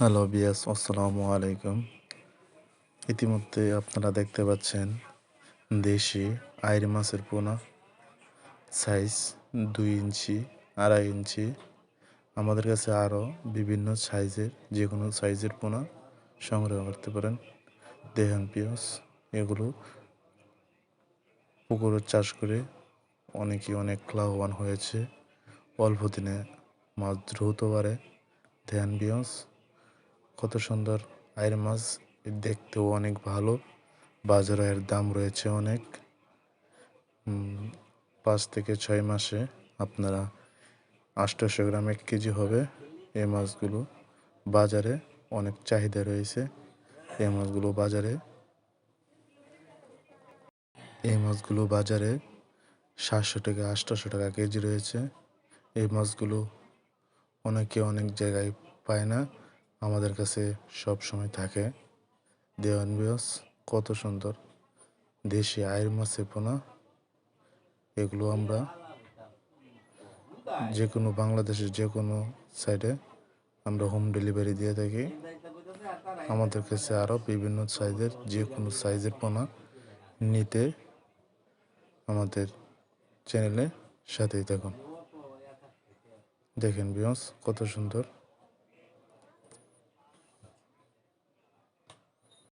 Hello বিয়াস, আসসালামু আলাইকুম। ইতিমধ্যে আপনারা দেখতে পাচ্ছেন দেশি আইড় মাছের পোনা সাইজ 2 ইঞ্চি, 2.5 ইঞ্চি। আমাদের কাছে আরও বিভিন্ন সাইজের যে কোনো সাইজের পোনা সংগ্রহ করতে পারেন। দেখেন পিয়াস, এগুলো পুকুরের চাষ করে অনেকে অনেক লাভবান হয়েছে। অল্প দিনে মাছ দ্রুত বাড়ে। দেখেন পিয়াস, কত সুন্দর আইড় মাছ, দেখতেও অনেক ভালো। বাজারে এর দাম রয়েছে অনেক। 5 থেকে 6 মাসে আপনারা 800 গ্রাম 1 কেজি হবে। এই মাছগুলো বাজারে অনেক চাহিদা রয়েছে। এই মাছগুলো বাজারে 700 থেকে 800 টাকা কেজি রয়েছে। এই মাছগুলো অনেকে অনেক জায়গায় পায় না, আমাদের কাছে সব সময় থাকে। দেওয়ান বিয়স, কত সুন্দর দেশি আইড় মাছের পোনা। এগুলো আমরা যে কোনো বাংলাদেশের যে কোনো সাইডে আমরা হোম ডেলিভারি দিয়ে থাকি। আমাদের কাছে আরও বিভিন্ন সাইজের যে কোনো সাইজের পোনা নিতে আমাদের চ্যানেলে সাথেই থাকুন। দেখেন বিয়স, কত সুন্দর।